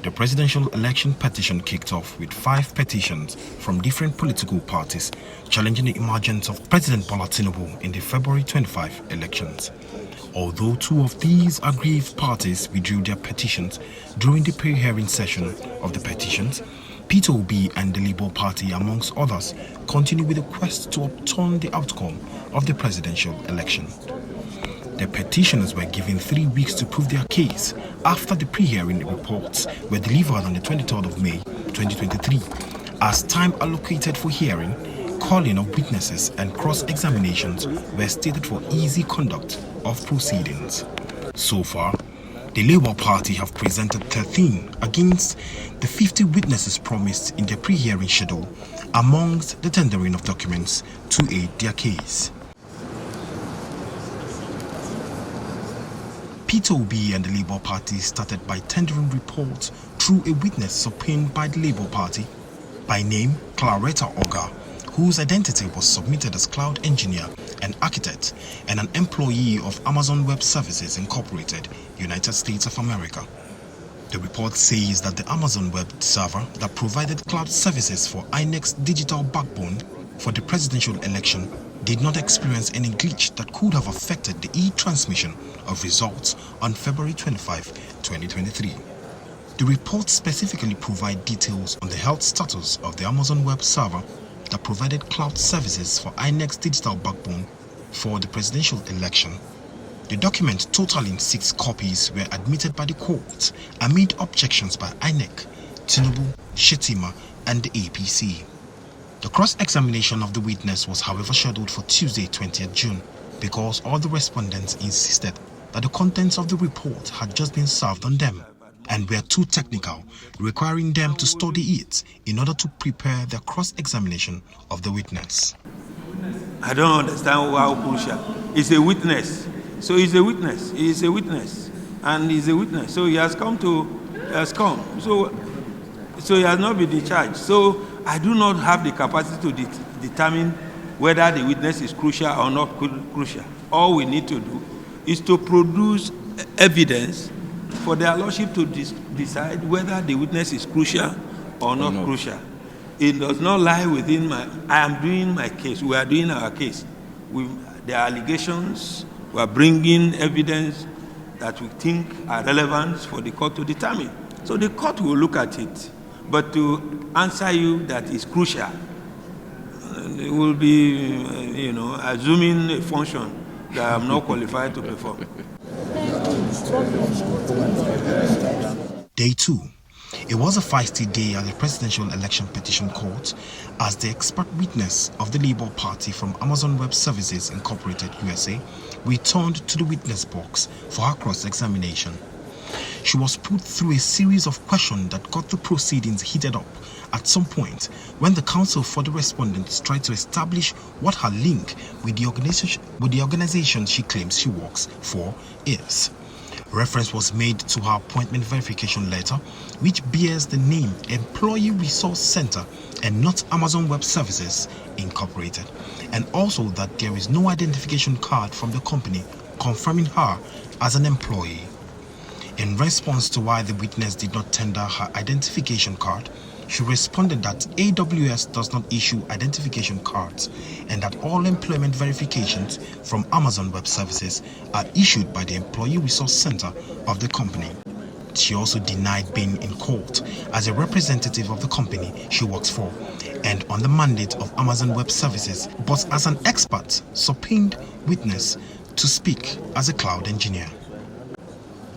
The presidential election petition kicked off with 5 petitions from different political parties challenging the emergence of President Bola Tinubu in the February 25 elections. Although 2 of these aggrieved parties withdrew their petitions during the pre-hearing session of the petitions, Peter Obi and the Labour Party, amongst others, continue with a quest to overturn the outcome of the presidential election. The petitioners were given 3 weeks to prove their case after the pre-hearing reports were delivered on the 23rd of May 2023. As time allocated for hearing, calling of witnesses and cross-examinations were stated for easy conduct of proceedings. So far, the Labour Party have presented 13 against the 50 witnesses promised in their pre-hearing schedule amongst the tendering of documents to aid their case. Peter Obi and the Labour Party started by tendering reports through a witness subpoenaed by the Labour Party, by name Claretta Oga, whose identity was submitted as cloud engineer and architect and an employee of Amazon Web Services Incorporated, United States of America. The report says that the Amazon Web server that provided cloud services for INEC's digital backbone for the presidential election did not experience any glitch that could have affected the e-transmission of results on February 25, 2023. The report specifically provides details on the health status of the Amazon Web server that provided cloud services for INEC's digital backbone for the presidential election. The document, totaling 6 copies, were admitted by the court amid objections by INEC, Tinubu, Shetima, and the APC. The cross-examination of the witness was, however, scheduled for Tuesday, 20th June, because all the respondents insisted that the contents of the report had just been served on them and were too technical, requiring them to study it in order to prepare their cross-examination of the witness. I don't understand how crucial. He's a witness. So he's a witness. He is a witness. And he's a witness. So he has come. So he has not been discharged. So I do not have the capacity to determine whether the witness is crucial or not crucial. All we need to do is to produce evidence for their lordship to decide whether the witness is crucial or not crucial. It does not lie within I am doing my case. We are doing our case. The allegations, we are bringing evidence that we think are relevant for the court to determine. So the court will look at it. But to answer you that is crucial, it will be, assuming a function that I'm not qualified to perform. Day 2. It was a feisty day at the Presidential Election Petition Court as the expert witness of the Labour Party from Amazon Web Services Incorporated, USA, returned to the witness box for her cross-examination. She was put through a series of questions that got the proceedings heated up at some point when the counsel for the respondents tried to establish what her link with the organization she claims she works for is. Reference was made to her appointment verification letter, which bears the name Employee Resource Center and not Amazon Web Services Incorporated, and also that there is no identification card from the company confirming her as an employee. In response to why the witness did not tender her identification card, she responded that AWS does not issue identification cards and that all employment verifications from Amazon Web Services are issued by the Employee Resource Center of the company. She also denied being in court as a representative of the company she works for and on the mandate of Amazon Web Services, but as an expert subpoenaed witness to speak as a cloud engineer.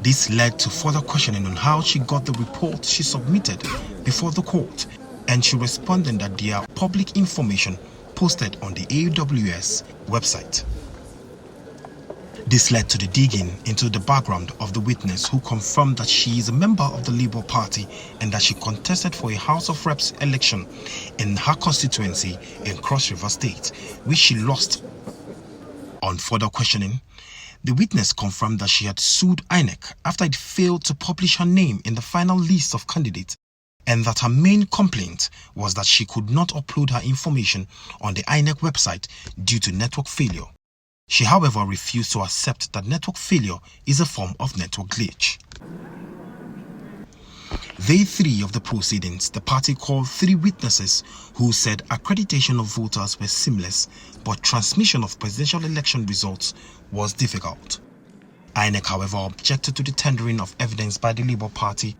This led to further questioning on how she got the report she submitted before the court, and she responded that they are public information posted on the AWS website. This led to the digging into the background of the witness, who confirmed that she is a member of the Labour Party and that she contested for a House of Reps election in her constituency in Cross River State, which she lost. On further questioning, the witness confirmed that she had sued INEC after it failed to publish her name in the final list of candidates, and that her main complaint was that she could not upload her information on the INEC website due to network failure. She, however, refused to accept that network failure is a form of network glitch. Day 3 of the proceedings, the party called 3 witnesses who said accreditation of voters were seamless, but transmission of presidential election results was difficult. INEC, however, objected to the tendering of evidence by the Labour Party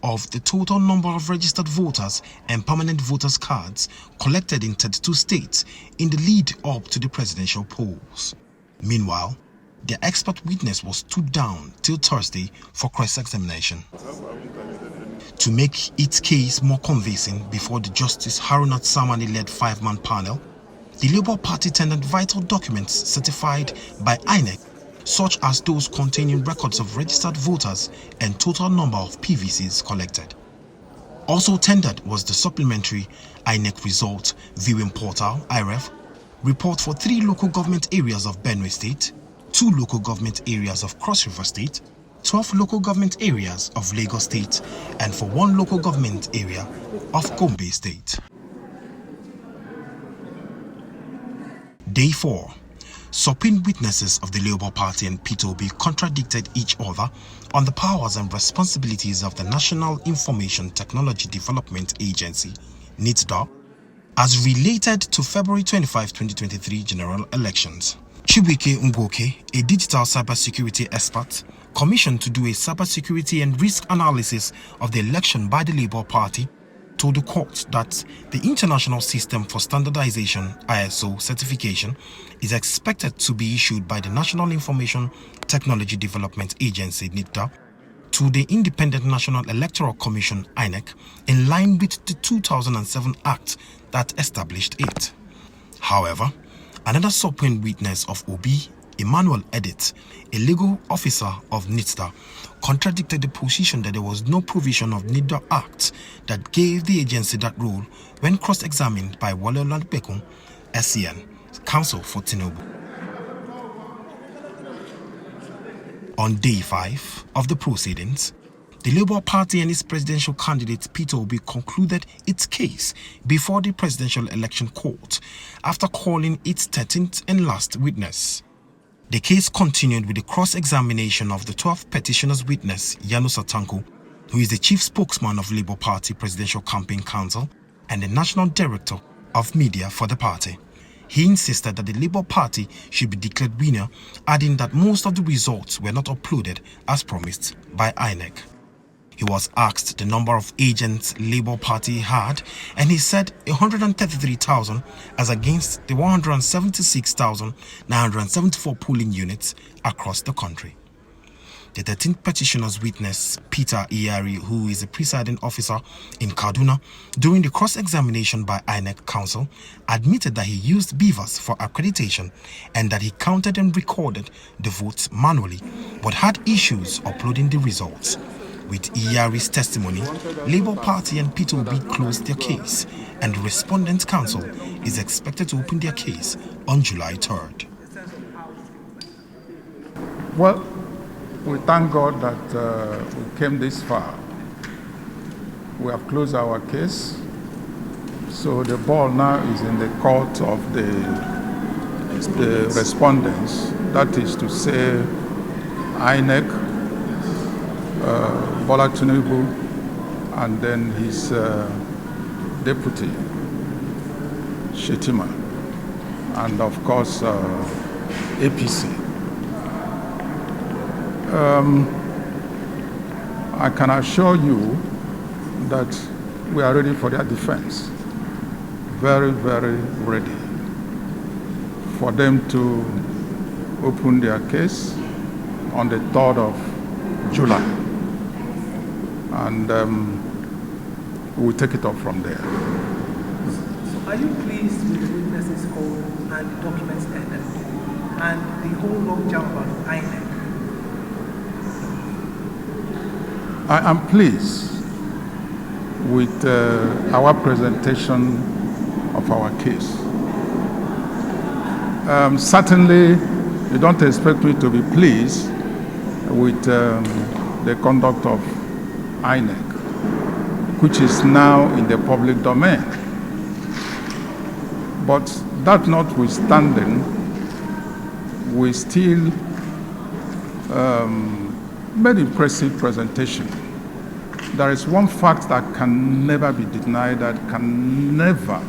of the total number of registered voters and permanent voters' cards collected in 32 states in the lead up to the presidential polls. Meanwhile, the expert witness was stood down till Thursday for cross-examination. To make its case more convincing before the Justice Harunat Samani-led 5-man panel, the Labour Party tendered vital documents certified by INEC, such as those containing records of registered voters and total number of PVCs collected. Also tendered was the supplementary INEC result viewing portal (IREV) report for 3 local government areas of Benue State, 2 local government areas of Cross River State, 12 local government areas of Lagos State, and for 1 local government area of Gombe State. Day 4. Subpoenaed witnesses of the Labour Party and P2B contradicted each other on the powers and responsibilities of the National Information Technology Development Agency, NITDA, as related to February 25, 2023 general elections. Chibuike Ngwoke, a digital cybersecurity expert, commissioned to do a cybersecurity and risk analysis of the election by the Labour Party, told the court that the International System for Standardization (ISO) certification is expected to be issued by the National Information Technology Development Agency (NITDA) to the Independent National Electoral Commission (INEC) in line with the 2007 Act that established it. However, another subpoenaed witness of Obi, Emmanuel Edit, a legal officer of NITDA, contradicted the position that there was no provision of NITDA Act that gave the agency that role when cross-examined by Wale Oladipekun, SCN, counsel for Tinubu. On day 5 of the proceedings, the Labour Party and its presidential candidate Peter Obi concluded its case before the Presidential Election Court after calling its 13th and last witness. The case continued with the cross-examination of the 12th petitioner's witness, Yanu Satanko, who is the chief spokesman of Labour Party Presidential Campaign Council and the national director of media for the party. He insisted that the Labour Party should be declared winner, adding that most of the results were not uploaded as promised by INEC. He was asked the number of agents Labour Party had, and he said 133,000 as against the 176,974 polling units across the country. The 13th petitioner's witness, Peter Iyari, who is a presiding officer in Kaduna, during the cross-examination by INEC counsel, admitted that he used beavers for accreditation and that he counted and recorded the votes manually, but had issues uploading the results. With Iyari's testimony, Labour Party and P2B closed their case, and the respondent counsel is expected to open their case on July 3rd. Well, we thank God that we came this far. We have closed our case, so the ball now is in the court of the respondents. That is to say, INEC, Bola Tinubu, and then his deputy, Shetima, and of course APC. I can assure you that we are ready for their defense. Very, very ready for them to open their case on the 3rd of July. And we'll take it up from there. So are you pleased with the witnesses called and the documents tendered and the whole long jump about INEC? I am pleased with our presentation of our case. Certainly, you don't expect me to be pleased with the conduct of INEC, which is now in the public domain. But that notwithstanding, we still made impressive presentation. There is one fact that can never be denied, that can never,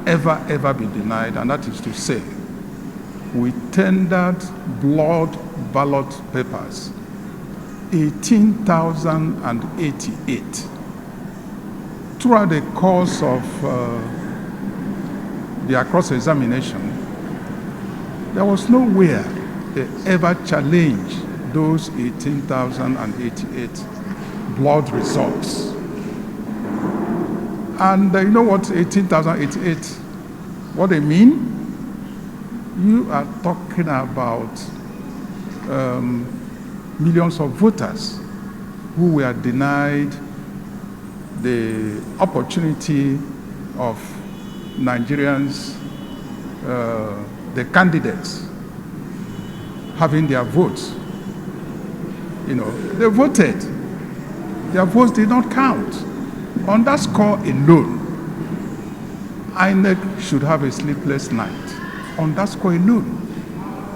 ever be denied, and that is to say, we tendered blood ballot papers, 18,088. Throughout the course of their cross-examination, there was nowhere they ever challenged those 18,088 blood results. And you know what 18,088, what they mean? You are talking about millions of voters who were denied the opportunity of Nigerians, the candidates, having their votes. You know, they voted. Their votes did not count. On that score alone, INEC should have a sleepless night. On that score alone,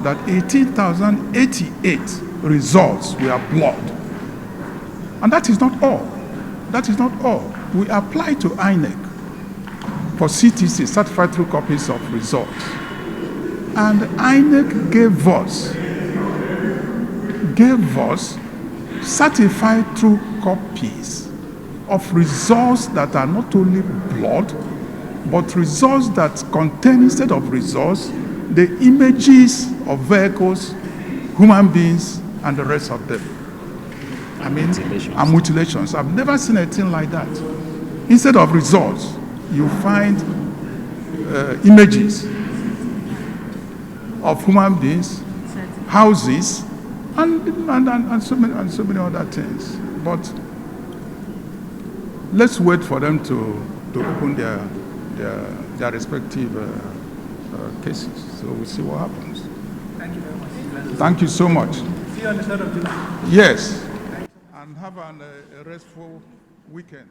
that 18,088 results were blood. And that is not all. That is not all. We applied to INEC for CTC, certified true copies of results. And INEC gave us certified true copies of results that are not only blood, but results that contain, instead of results, the images of vehicles, human beings, and the rest of them. I mean, and mutilations. I've never seen anything like that. Instead of results, you find images of human beings, houses, and so many other things. But let's wait for them to open their respective cases. So we'll see what happens. Thank you very much. Thank you so much. See you on the 3rd of July. Yes. And have a restful weekend.